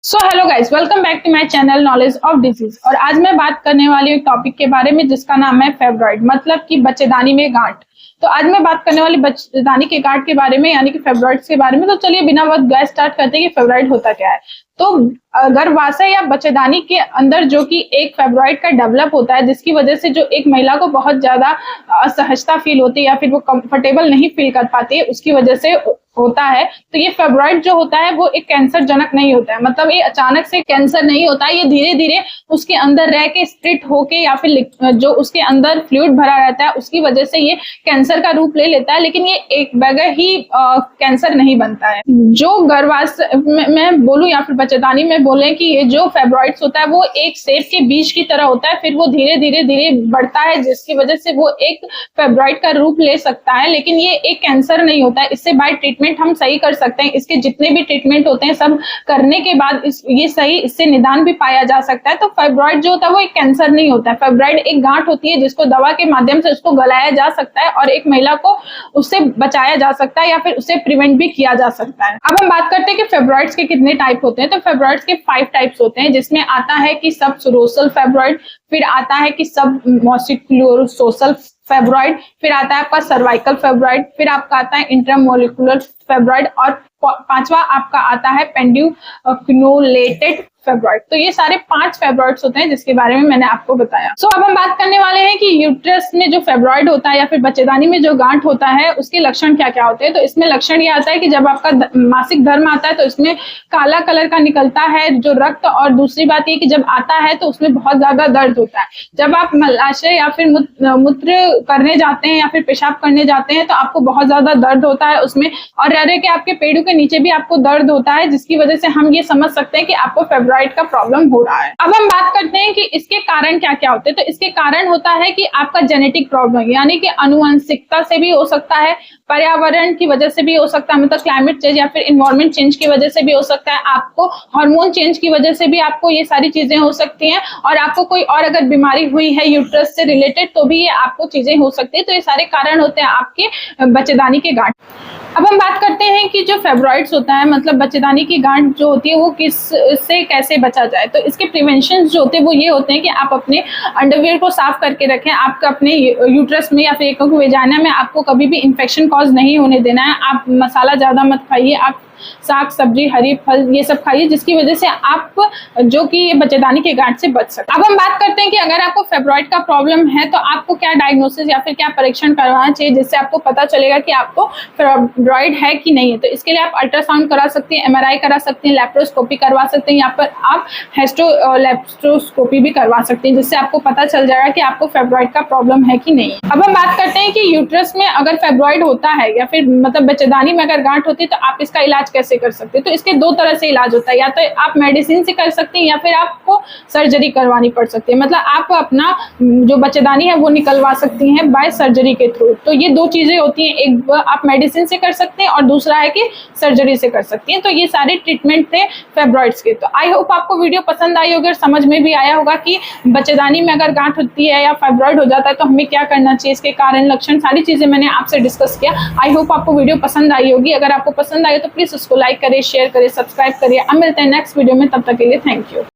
So hello guys, welcome back to my channel knowledge of disease. और आज मैं बात करने वाली हूँ एक टॉपिक के बारे में जिसका नाम है फेब्रॉइड, मतलब कि बच्चेदानी में गांठ। तो आज मैं बात करने वाली बच्चेदानी के गांठ के बारे में, यानी कि फेब्रॉइड्स के बारे में। तो चलिए बिना वक्त गए स्टार्ट करते हैं कि फेब्रॉइड होता क्या है। तो गर्भाशय या बच्चेदानी के अंदर जो कि एक फेब्रॉइड का डेवलप होता है, जिसकी वजह से जो एक महिला को बहुत ज्यादा असहजता फील होती है या फिर वो कंफर्टेबल नहीं फील कर पाती है, उसकी वजह से होता है। तो ये फेब्रॉइड जो होता है वो एक कैंसर जनक नहीं होता है, मतलब ये अचानक से कैंसर नहीं होता है। ये धीरे धीरे उसके अंदर रह के स्प्लिट होके या फिर जो उसके अंदर फ्लूइड भरा रहता है उसकी वजह से ये कैंसर का रूप ले लेता है, लेकिन ये एक बगैर ही कैंसर नहीं बनता है। जो गर्भाशय में बोलूं या फिर बच्चेदानी में बोले कि ये जो फेब्रॉइड्स होता है वो एक सेब के बीज की तरह होता है, फिर वो धीरे धीरे धीरे बढ़ता है, जिसकी वजह से वो एक फेब्रॉइड का रूप ले सकता है। लेकिन ये एक कैंसर नहीं होता है। इससे बाय ट्रीटमेंट हम सही कर सकते हैं। इसके जितने भी ट्रीटमेंट होते हैं सब करने के बाद ये सही, इससे निदान भी पाया जा सकता है। तो फाइब्रॉइड जो होता है वो एक कैंसर नहीं होता है। फाइब्रॉइड एक गांठ होती है जिसको दवा के माध्यम से उसको गलाया जा सकता है और एक महिला को उससे बचाया जा सकता है या फिर उससे प्रिवेंट भी किया जा सकता है। अब हम बात करते हैं कि फेब्रॉइड्स के कितने टाइप होते हैं। तो फेब्रॉइड्स के 5 टाइप्स होते हैं, जिसमें आता है कि सब सुरोसल फेब्रॉइड, फिर आता है कि सब मॉसिक्यूलोसोसल फेब्रॉइड, फिर आता है आपका सर्वाइकल फेब्रॉइड, फिर आपका आता है इंट्रामोलिकुलर फेब्रॉइड, और पांचवा आपका आता है पेंड्यूक्यूलेटेड फेब्रॉइड। तो ये सारे 5 फेब्रॉइड्स होते हैं जिसके बारे में मैंने आपको बताया। सो अब हम बात करने वाले हैं कि यूट्रस में जो फेब्रॉइड होता है या फिर बच्चेदानी में जो गांठ होता है उसके लक्षण क्या क्या होते हैं। तो इसमें लक्षण ये आता है कि जब आपका मासिक धर्म आता है तो इसमें काला कलर का निकलता है जो रक्त, और दूसरी बात ये कि जब आता है तो उसमें बहुत ज्यादा दर्द होता है। जब आप मलाशय या फिर मूत्र करने जाते हैं या फिर पेशाब करने जाते हैं तो आपको बहुत ज्यादा दर्द होता है उसमें, और रह के आपके पेड़ों के नीचे भी आपको दर्द होता है, जिसकी वजह से हम ये समझ सकते हैं कि आपको फेब्रॉइड का प्रॉब्लम हो रहा है। अब हम बात करते हैं कि इसके कारण क्या क्या होते हैं। तो इसके कारण होता है कि आपका जेनेटिक प्रॉब्लम, यानी कि आनुवंशिकता से भी हो सकता है, पर्यावरण की वजह से भी हो सकता है, मतलब क्लाइमेट चेंज या फिर इन्वायरमेंट चेंज की वजह से भी हो सकता है, आपको हार्मोन चेंज की वजह से भी आपको ये सारी चीजें हो सकती हैं, और आपको कोई और अगर बीमारी हुई है यूट्रस से रिलेटेड तो भी ये आपको चीजें हो सकती है। तो ये सारे कारण होते हैं आपके बच्चेदानी के गांठ। अब हम बात करते हैं कि जो फेब्रॉइड्स होता है, मतलब बच्चेदानी की गांठ जो होती है वो किससे कैसे बचा जाए। तो इसके प्रिवेंशन जो होते हैं वो ये होते हैं कि आप अपने अंडरवियर को साफ करके रखें। आपका अपने यूट्रस में या फिर वेजाइना में आपको कभी भी इंफेक्शन कॉज नहीं होने देना है। आप मसाला ज्यादा मत खाइए, आप साग सब्जी हरी फल ये सब खाइए, जिसकी वजह से आप जो कि ये बच्चेदानी के गांठ से बच सकते हैं। अब हम बात करते हैं कि अगर आपको फेब्रॉइड का प्रॉब्लम है तो आपको क्या डायग्नोसिस या फिर क्या परीक्षण करवाना चाहिए जिससे आपको पता चलेगा कि आपको फेब्रॉइड है कि नहीं है। तो इसके लिए आप अल्ट्रासाउंड करा सकते हैं, MRI करा सकते हैं, लैप्रोस्कोपी करवा सकते हैं, यहाँ पर आप हेस्टोलैप्रोस्कोपी भी करवा सकते हैं, जिससे आपको पता चल जाएगा कि आपको फेब्रॉइड का प्रॉब्लम है कि नहीं। अब हम बात करते हैं कि यूट्रस में अगर फेब्रॉइड होता है या फिर मतलब बच्चेदानी में अगर गांठ होती है तो आप इसका इलाज कैसे कर सकते हैं। तो इसके 2 तरह से इलाज होता है, या तो आप मेडिसिन से कर सकते हैं या फिर आपको सर्जरी करवानी पड़ सकती है। मतलब आप अपना जो बच्चेदानी है वो निकलवा सकती हैं बाय सर्जरी के थ्रू। तो ये 2 चीजें होती हैं, एक आप मेडिसिन से कर सकते हैं और दूसरा है कि सर्जरी से कर सकती हैं। तो ये सारे ट्रीटमेंट थे फेब्रॉइड्स के। तो आई होप आपको वीडियो पसंद आई होगी और समझ में भी आया होगा कि बच्चेदानी में अगर गांठ होती है या फाइब्रॉइड हो जाता है तो हमें क्या करना चाहिए, इसके कारण लक्षण सारी चीजें मैंने आपसे डिस्कस किया। आई होप आपको वीडियो पसंद आई होगी। अगर आपको पसंद आई तो प्लीज उसको लाइक करें, शेयर करें, सब्सक्राइब करिए। अब मिलते हैं नेक्स्ट वीडियो में, तब तक के लिए थैंक यू।